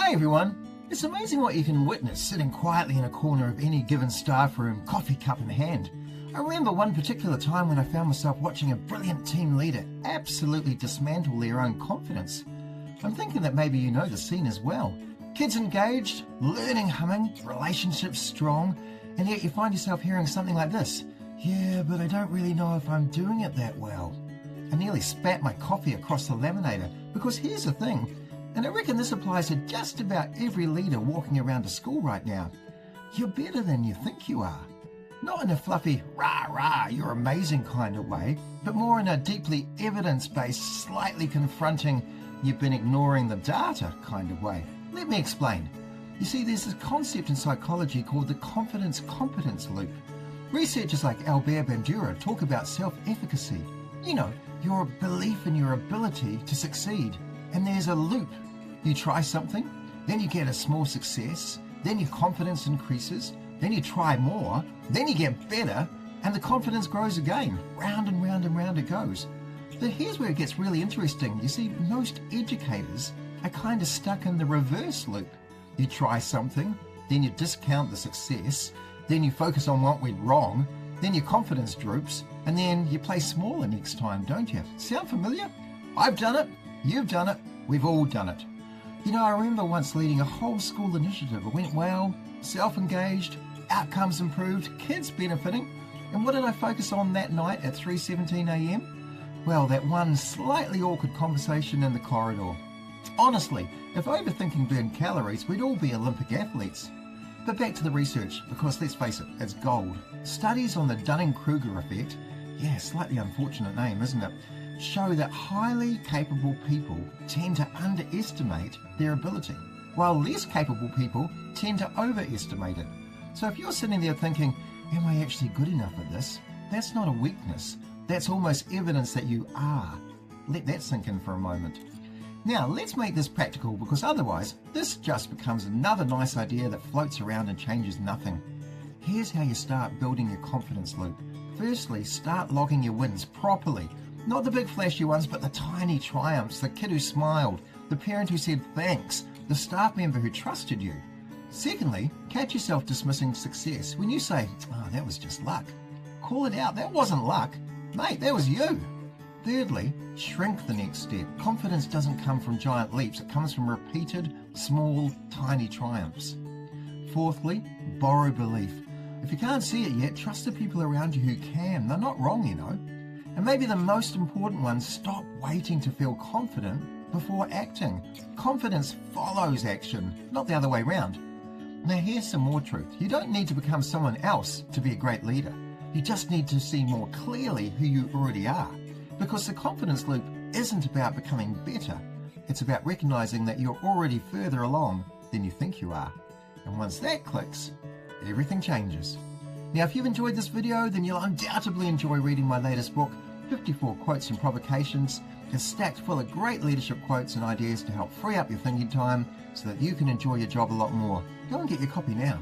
Hi everyone! It's amazing what you can witness sitting quietly in a corner of any given staff room, coffee cup in hand. I remember one particular time when I found myself watching a brilliant team leader absolutely dismantle their own confidence. I'm thinking that maybe you know the scene as well. Kids engaged, learning humming, relationships strong, and yet you find yourself hearing something like this. Yeah, but I don't really know if I'm doing it that well. I nearly spat my coffee across the laminator because here's the thing, and I reckon this applies to just about every leader walking around a school right now. You're better than you think you are. Not in a fluffy, rah rah, you're amazing kind of way, but more in a deeply evidence-based, slightly confronting, you've been ignoring the data kind of way. Let me explain. You see, there's this concept in psychology called the confidence-competence loop. Researchers like Albert Bandura talk about self-efficacy. You know, your belief in your ability to succeed. And there's a loop. You try something, then you get a small success, then your confidence increases, then you try more, then you get better, and the confidence grows again. Round and round and round it goes. But here's where it gets really interesting. You see, most educators are kind of stuck in the reverse loop. You try something, then you discount the success, then you focus on what went wrong, then your confidence droops, and then you play smaller next time, don't you? Sound familiar? I've done it, you've done it, we've all done it. You know, I remember once leading a whole school initiative. It went well, self-engaged, outcomes improved, kids benefiting. And what did I focus on that night at 3:17 a.m? Well, that one slightly awkward conversation in the corridor. Honestly, if overthinking burned calories, we'd all be Olympic athletes. But back to the research, because let's face it, it's gold. Studies on the Dunning-Kruger Effect, yeah, slightly unfortunate name, isn't it, show that highly capable people tend to underestimate their ability, while less capable people tend to overestimate it. So if you're sitting there thinking, am I actually good enough at this? That's not a weakness. That's almost evidence that you are. Let that sink in for a moment. Now, let's make this practical, because otherwise, this just becomes another nice idea that floats around and changes nothing. Here's how you start building your confidence loop. Firstly, start logging your wins properly. Not the big flashy ones, but the tiny triumphs, the kid who smiled, the parent who said thanks, the staff member who trusted you. Secondly, catch yourself dismissing success. When you say, oh, that was just luck, call it out. That wasn't luck. Mate, that was you. Thirdly, shrink the next step. Confidence doesn't come from giant leaps. It comes from repeated, small, tiny triumphs. Fourthly, borrow belief. If you can't see it yet, trust the people around you who can. They're not wrong, you know. And maybe the most important one, stop waiting to feel confident before acting. Confidence follows action, not the other way around. Now here's some more truth. You don't need to become someone else to be a great leader. You just need to see more clearly who you already are. Because the confidence loop isn't about becoming better. It's about recognizing that you're already further along than you think you are. And once that clicks, everything changes. Now, if you've enjoyed this video, then you'll undoubtedly enjoy reading my latest book, 54 Quotes and Provocations. It's stacked full of great leadership quotes and ideas to help free up your thinking time so that you can enjoy your job a lot more. Go and get your copy now.